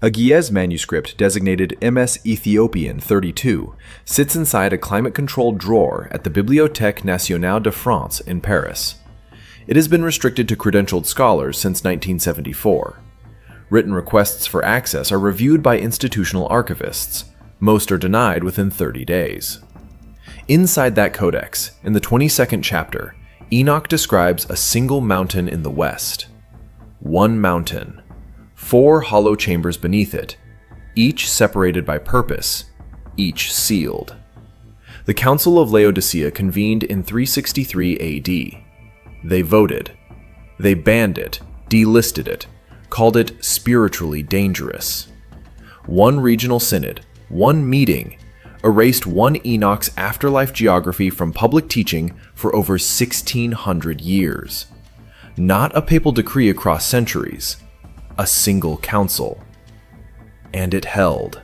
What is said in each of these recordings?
A Guiez manuscript designated MS Éthiopien 32 sits inside a climate-controlled drawer at the Bibliothèque nationale de France in Paris. It has been restricted to credentialed scholars since 1974. Written requests for access are reviewed by institutional archivists. Most are denied within 30 days. Inside that codex, in the 22nd chapter, Enoch describes a single mountain in the west. One mountain. 4 hollow chambers beneath it, each separated by purpose, each sealed. The Council of Laodicea convened in 363 AD. They voted. They banned it, delisted it, called it spiritually dangerous. One regional synod, one meeting, erased one Enoch's afterlife geography from public teaching for over 1,600 years. Not a papal decree across centuries. A single council. And it held.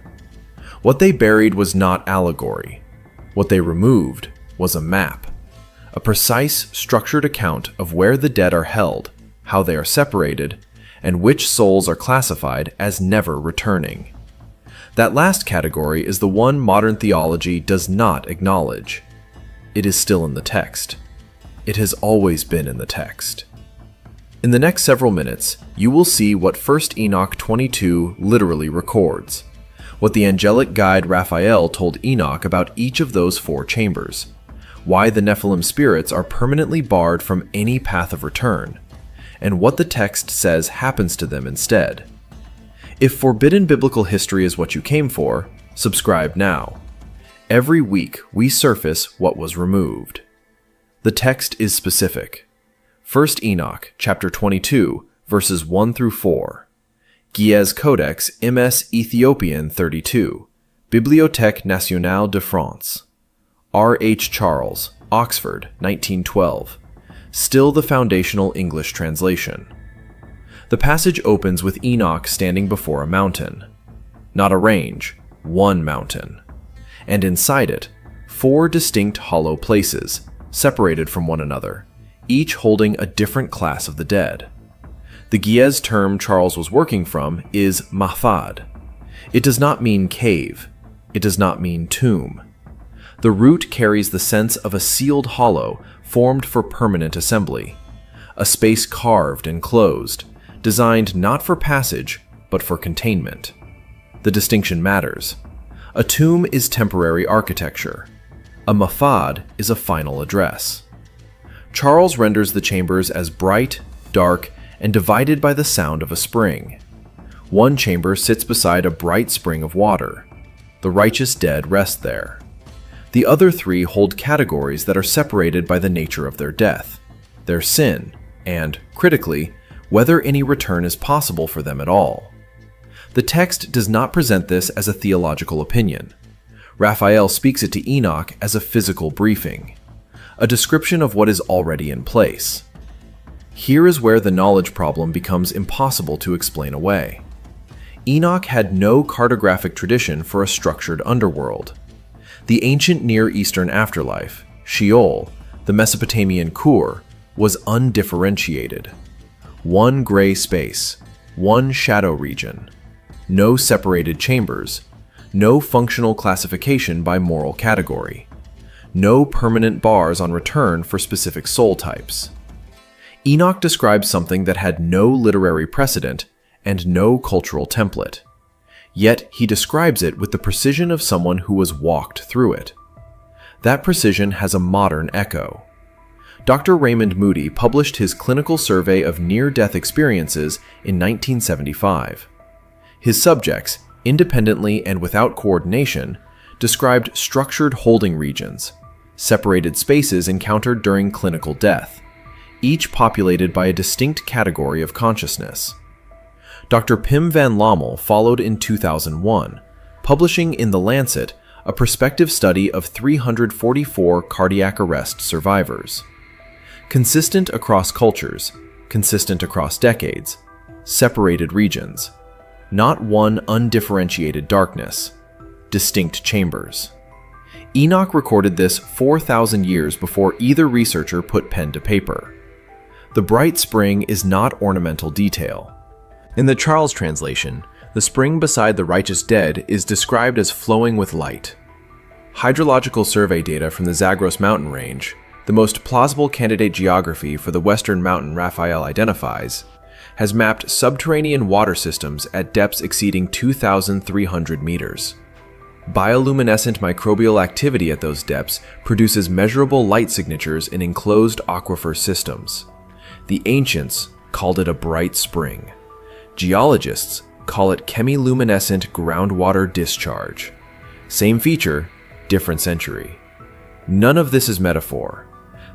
What they buried was not allegory. What they removed was a map. A precise, structured account of where the dead are held, how they are separated, and which souls are classified as never returning. That last category is the one modern theology does not acknowledge. It is still in the text. It has always been in the text. In the next several minutes, you will see what 1 Enoch 22 literally records, what the angelic guide Raphael told Enoch about each of those 4 chambers, why the Nephilim spirits are permanently barred from any path of return, and what the text says happens to them instead. If forbidden biblical history is what you came for, subscribe now. Every week we surface what was removed. The text is specific. 1 Enoch, chapter 22, verses 1 through 4. Guiez Codex MS Éthiopien 32. Bibliothèque nationale de France. R. H. Charles, Oxford, 1912. Still the foundational English translation. The passage opens with Enoch standing before a mountain. Not a range, one mountain. And inside it, 4 distinct hollow places, separated from one another, each holding a different class of the dead. The Guiez term Charles was working from is mahfad. It does not mean cave. It does not mean tomb. The root carries the sense of a sealed hollow formed for permanent assembly, a space carved and closed, designed not for passage, but for containment. The distinction matters. A tomb is temporary architecture. A mahfad is a final address. Charles renders the chambers as bright, dark, and divided by the sound of a spring. One chamber sits beside a bright spring of water. The righteous dead rest there. The other 3 hold categories that are separated by the nature of their death, their sin, and, critically, whether any return is possible for them at all. The text does not present this as a theological opinion. Raphael speaks it to Enoch as a physical briefing, a description of what is already in place. Here is where the knowledge problem becomes impossible to explain away. Enoch had no cartographic tradition for a structured underworld. The ancient Near Eastern afterlife, Sheol, the Mesopotamian Kur, was undifferentiated. One gray space, one shadow region, no separated chambers, no functional classification by moral category, no permanent bars on return for specific soul types. Enoch describes something that had no literary precedent and no cultural template. Yet he describes it with the precision of someone who has walked through it. That precision has a modern echo. Dr. Raymond Moody published his clinical survey of near-death experiences in 1975. His subjects, independently and without coordination, described structured holding regions, separated spaces encountered during clinical death, each populated by a distinct category of consciousness. Dr. Pim van Lommel followed in 2001, publishing in The Lancet a prospective study of 344 cardiac arrest survivors. Consistent across cultures, consistent across decades, separated regions, not one undifferentiated darkness, distinct chambers. Enoch recorded this 4,000 years before either researcher put pen to paper. The bright spring is not ornamental detail. In the Charles translation, The spring beside the righteous dead is described as flowing with light. Hydrological survey data from the Zagros mountain range, the most plausible candidate geography for the western mountain Raphael identifies, has mapped subterranean water systems at depths exceeding 2,300 meters. Bioluminescent microbial activity at those depths produces measurable light signatures in enclosed aquifer systems. The ancients called it a bright spring. Geologists call it chemiluminescent groundwater discharge. Same feature, different century. None of this is metaphor.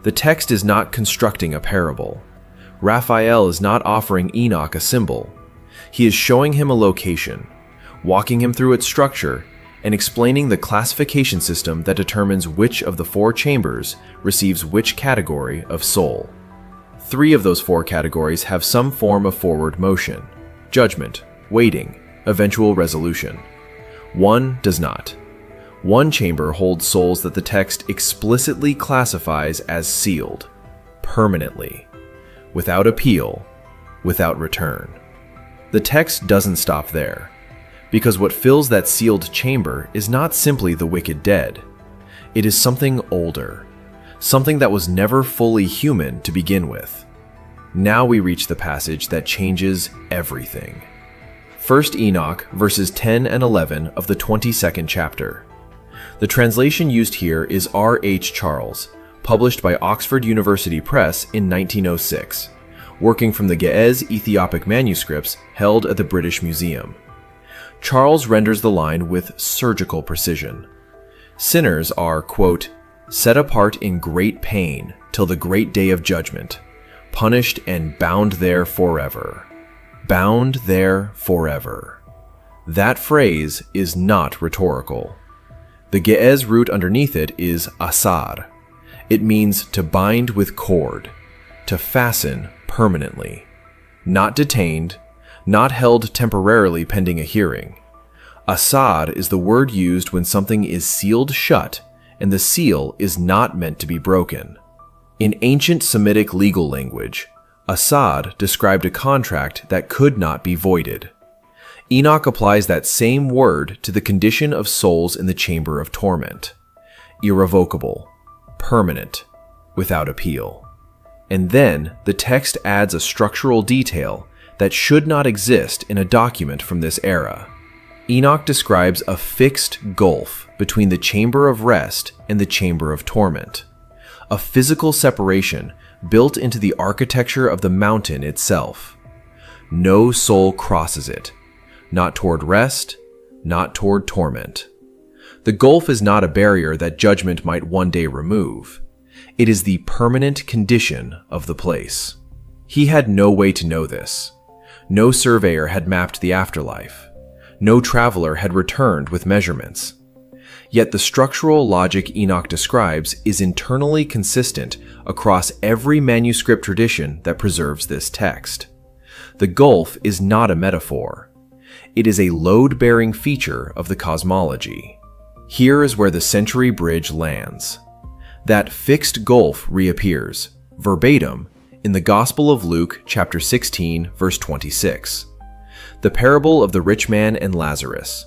The text is not constructing a parable. Raphael is not offering Enoch a symbol. He is showing him a location, walking him through its structure, and explaining the classification system that determines which of the 4 chambers receives which category of soul. 3 of those 4 categories have some form of forward motion, judgment, waiting, eventual resolution. 1 does not. 1 chamber holds souls that the text explicitly classifies as sealed, permanently, without appeal, without return. The text doesn't stop there, because what fills that sealed chamber is not simply the wicked dead. It is something older, something that was never fully human to begin with. Now we reach the passage that changes everything. 1 Enoch verses 10 and 11 of the 22nd chapter. The translation used here is R. H. Charles, published by Oxford University Press in 1906, working from the MS Ethiopic manuscripts held at the British Museum. Charles renders the line with surgical precision. Sinners are, quote, set apart in great pain till the great day of judgment, punished and bound there forever. Bound there forever. That phrase is not rhetorical. The Ge'ez root underneath it is asar. It means to bind with cord, to fasten permanently, not detained, not held temporarily pending a hearing. Asar is the word used when something is sealed shut and the seal is not meant to be broken. In ancient Semitic legal language, asad described a contract that could not be voided. Enoch applies that same word to the condition of souls in the chamber of torment. Irrevocable, permanent, without appeal. And then the text adds a structural detail that should not exist in a document from this era. Enoch describes a fixed gulf between the chamber of rest and the chamber of torment, a physical separation built into the architecture of the mountain itself. No soul crosses it, not toward rest, not toward torment. The gulf is not a barrier that judgment might one day remove. It is the permanent condition of the place. He had no way to know this. No surveyor had mapped the afterlife. No traveler had returned with measurements. Yet the structural logic Enoch describes is internally consistent across every manuscript tradition that preserves this text. The gulf is not a metaphor. It is a load-bearing feature of the cosmology. Here is where the century bridge lands. That fixed gulf reappears, verbatim, in the Gospel of Luke, chapter 16, verse 26. The parable of the rich man and Lazarus.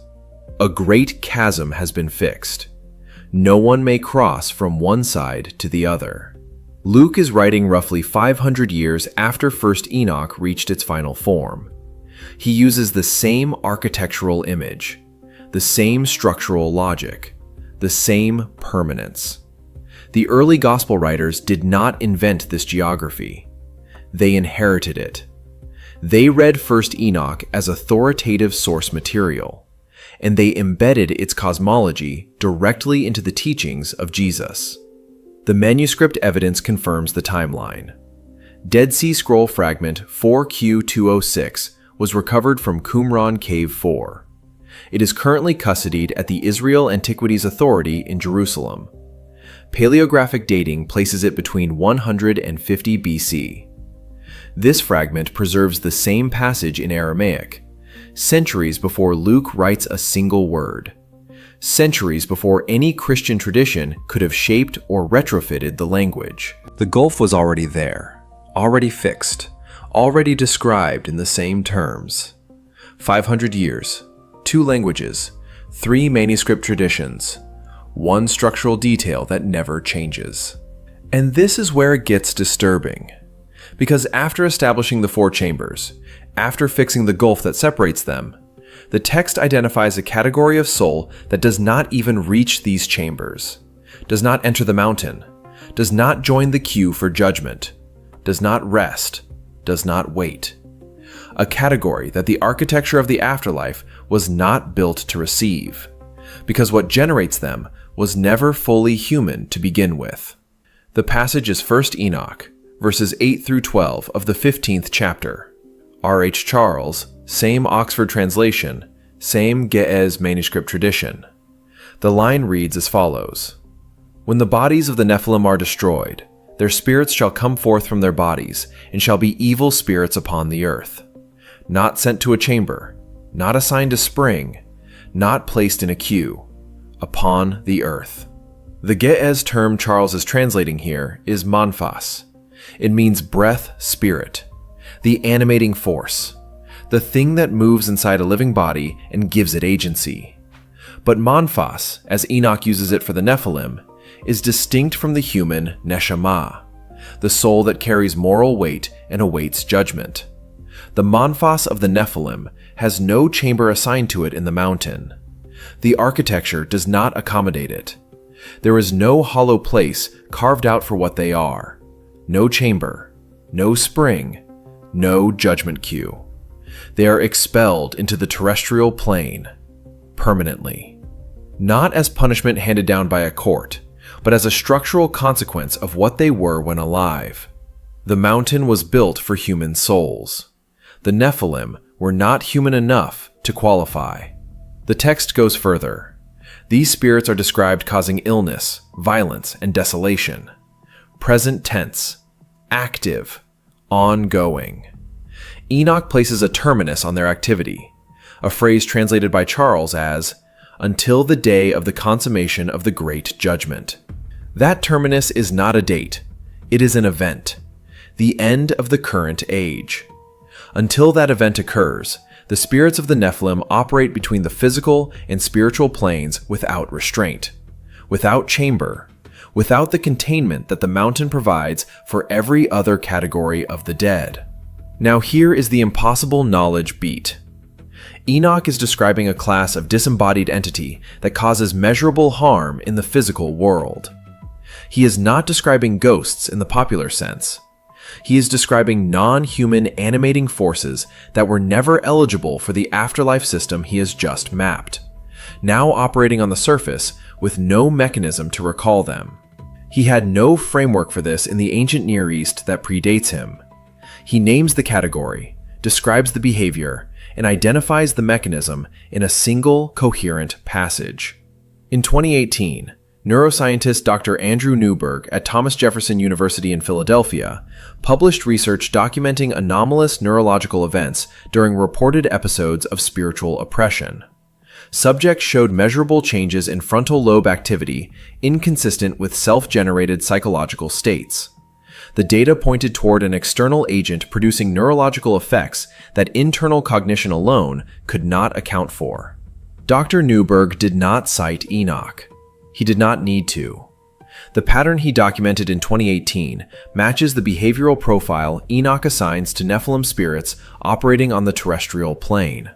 A great chasm has been fixed. No one may cross from one side to the other. Luke is writing roughly 500 years after 1 Enoch reached its final form. He uses the same architectural image, the same structural logic, the same permanence. The early gospel writers did not invent this geography. They inherited it. They read 1 Enoch as authoritative source material, and they embedded its cosmology directly into the teachings of Jesus. The manuscript evidence confirms the timeline. Dead Sea Scroll fragment 4Q206 was recovered from Qumran Cave 4. It is currently custodied at the Israel Antiquities Authority in Jerusalem. Paleographic dating places it between 100 and 50 BC. This fragment preserves the same passage in Aramaic, centuries before Luke writes a single word, centuries before any Christian tradition could have shaped or retrofitted the language. The gulf was already there, already fixed, already described in the same terms. 500 years, 2 languages, 3 manuscript traditions, 1 structural detail that never changes. And this is where it gets disturbing. Because after establishing the 4 chambers, after fixing the gulf that separates them, the text identifies a category of soul that does not even reach these chambers, does not enter the mountain, does not join the queue for judgment, does not rest, does not wait. A category that the architecture of the afterlife was not built to receive, because what generates them was never fully human to begin with. The passage is 1 Enoch, verses 8 through 12 of the 15th chapter. R.H. Charles, same Oxford translation, same Ge'ez manuscript tradition. The line reads as follows: When the bodies of the Nephilim are destroyed, their spirits shall come forth from their bodies, and shall be evil spirits upon the earth. Not sent to a chamber, not assigned a spring, not placed in a queue, upon the earth. The Ge'ez term Charles is translating here is manfas. It means breath, spirit, the animating force, the thing that moves inside a living body and gives it agency. But manfas, as Enoch uses it for the Nephilim, is distinct from the human neshama, the soul that carries moral weight and awaits judgment. The manfas of the Nephilim has no chamber assigned to it in the mountain. The architecture does not accommodate it. There is no hollow place carved out for what they are. No chamber, no spring, no judgment queue. They are expelled into the terrestrial plane, permanently. Not as punishment handed down by a court, but as a structural consequence of what they were when alive. The mountain was built for human souls. The Nephilim were not human enough to qualify. The text goes further. These spirits are described causing illness, violence, and desolation. Present tense, active, ongoing. Enoch places a terminus on their activity, a phrase translated by Charles as, until the day of the consummation of the great judgment. That terminus is not a date, it is an event, the end of the current age. Until that event occurs, the spirits of the Nephilim operate between the physical and spiritual planes without restraint, without chamber, without the containment that the mountain provides for every other category of the dead. Now here is the impossible knowledge beat. Enoch is describing a class of disembodied entity that causes measurable harm in the physical world. He is not describing ghosts in the popular sense. He is describing non-human animating forces that were never eligible for the afterlife system he has just mapped, now operating on the surface with no mechanism to recall them. He had no framework for this in the ancient Near East that predates him. He names the category, describes the behavior, and identifies the mechanism in a single, coherent passage. In 2018, neuroscientist Dr. Andrew Newberg at Thomas Jefferson University in Philadelphia published research documenting anomalous neurological events during reported episodes of spiritual oppression. Subjects showed measurable changes in frontal lobe activity inconsistent with self-generated psychological states. The data pointed toward an external agent producing neurological effects that internal cognition alone could not account for. Dr. Newberg did not cite Enoch. He did not need to. The pattern he documented in 2018 matches the behavioral profile Enoch assigns to Nephilim spirits operating on the terrestrial plane.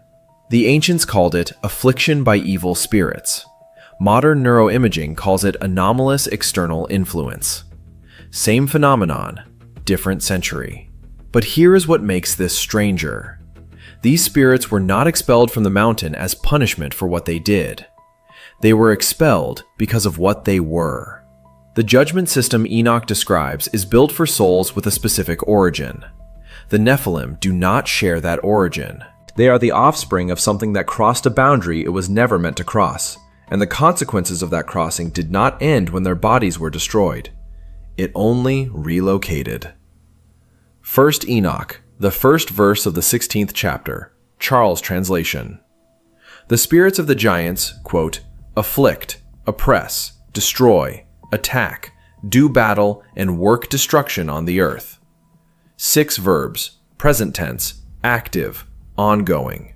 The ancients called it affliction by evil spirits. Modern neuroimaging calls it anomalous external influence. Same phenomenon, different century. But here is what makes this stranger. These spirits were not expelled from the mountain as punishment for what they did. They were expelled because of what they were. The judgment system Enoch describes is built for souls with a specific origin. The Nephilim do not share that origin. They are the offspring of something that crossed a boundary it was never meant to cross, and the consequences of that crossing did not end when their bodies were destroyed. It only relocated. 1 Enoch, the first verse of the 16th chapter, Charles translation. The spirits of the giants, quote, afflict, oppress, destroy, attack, do battle, and work destruction on the earth. 6 verbs, present tense, active, ongoing.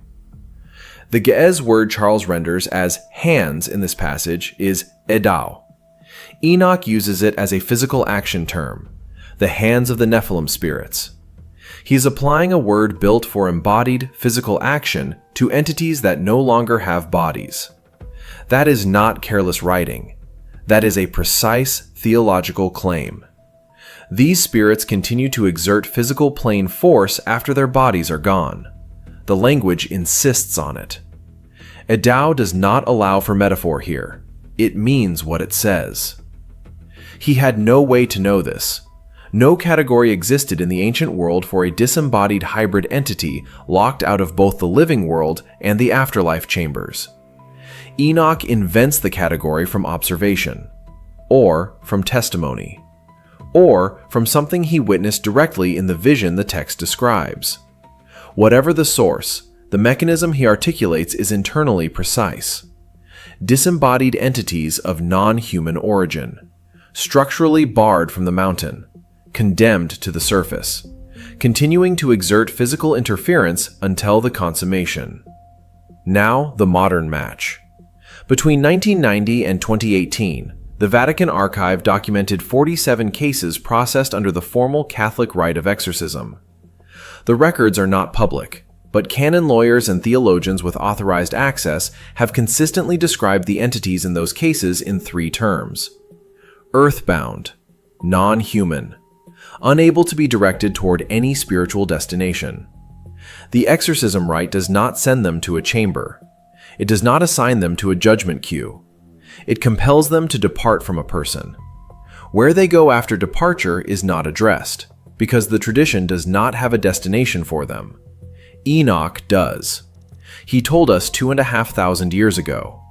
The Ge'ez word Charles renders as hands in this passage is edau. Enoch uses it as a physical action term, the hands of the Nephilim spirits. He is applying a word built for embodied physical action to entities that no longer have bodies. That is not careless writing. That is a precise theological claim. These spirits continue to exert physical plane force after their bodies are gone. The language insists on it. Edau does not allow for metaphor here. It means what it says. He had no way to know this. No category existed in the ancient world for a disembodied hybrid entity locked out of both the living world and the afterlife chambers. Enoch invents the category from observation, or from testimony, or from something he witnessed directly in the vision the text describes. Whatever the source, the mechanism he articulates is internally precise. Disembodied entities of non-human origin, structurally barred from the mountain, condemned to the surface, continuing to exert physical interference until the consummation. Now, the modern match. Between 1990 and 2018, the Vatican Archive documented 47 cases processed under the formal Catholic rite of exorcism. The records are not public, but canon lawyers and theologians with authorized access have consistently described the entities in those cases in three terms: earthbound, non-human, unable to be directed toward any spiritual destination. The exorcism rite does not send them to a chamber. It does not assign them to a judgment queue. It compels them to depart from a person. Where they go after departure is not addressed, because the tradition does not have a destination for them. Enoch does. He told us 2,500 years ago.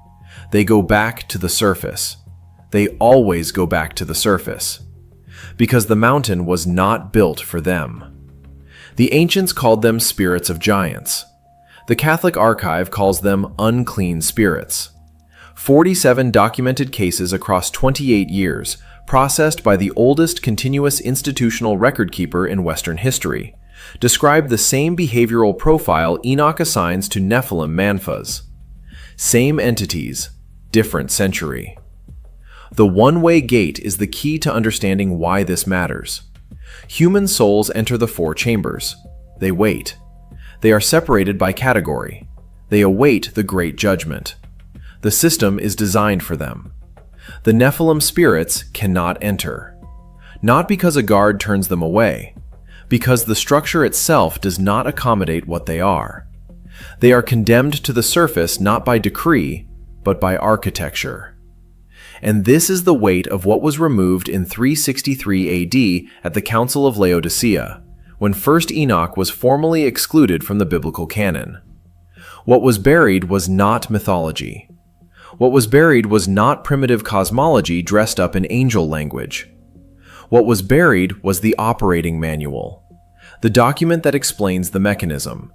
They go back to the surface. They always go back to the surface, because the mountain was not built for them. The ancients called them spirits of giants. The Catholic Archive calls them unclean spirits. 47 documented cases across 28 years, processed by the oldest continuous institutional record keeper in Western history, describe the same behavioral profile Enoch assigns to Nephilim manfas. Same entities, different century. The one-way gate is the key to understanding why this matters. Human souls enter the four chambers. They wait. They are separated by category. They await the great judgment. The system is designed for them. The Nephilim spirits cannot enter. Not because a guard turns them away, because the structure itself does not accommodate what they are. They are condemned to the surface not by decree, but by architecture. And this is the weight of what was removed in 363 AD at the Council of Laodicea, when first Enoch was formally excluded from the biblical canon. What was buried was not mythology. What was buried was not primitive cosmology dressed up in angel language. What was buried was the operating manual, the document that explains the mechanism,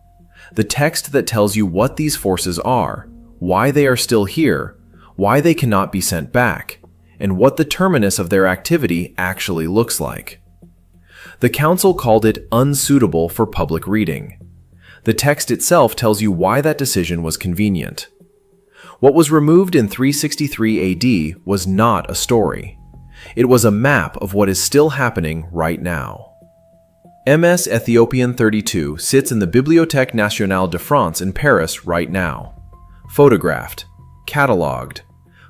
the text that tells you what these forces are, why they are still here, why they cannot be sent back, and what the terminus of their activity actually looks like. The council called it unsuitable for public reading. The text itself tells you why that decision was convenient. What was removed in 363 AD was not a story. It was a map of what is still happening right now. MS Éthiopien 32 sits in the Bibliothèque nationale de France in Paris right now. Photographed, catalogued,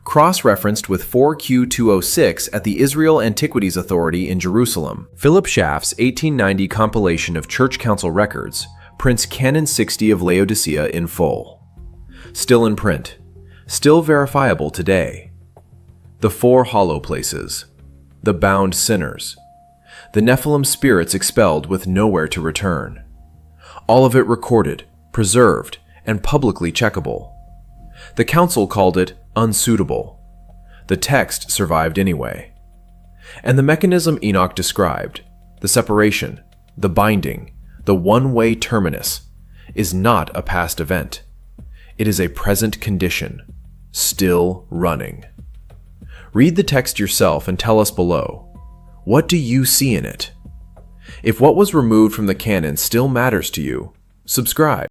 cross-referenced with 4Q206 at the Israel Antiquities Authority in Jerusalem. Philip Schaff's 1890 compilation of Church Council records prints Canon 60 of Laodicea in full. Still in print, still verifiable today. The four hollow places, the bound sinners, the Nephilim spirits expelled with nowhere to return. All of it recorded, preserved, and publicly checkable. The council called it unsuitable. The text survived anyway. And the mechanism Enoch described, the separation, the binding, the one-way terminus, is not a past event. It is a present condition, still running. Read the text yourself and tell us below. What do you see in it? If what was removed from the canon still matters to you, subscribe.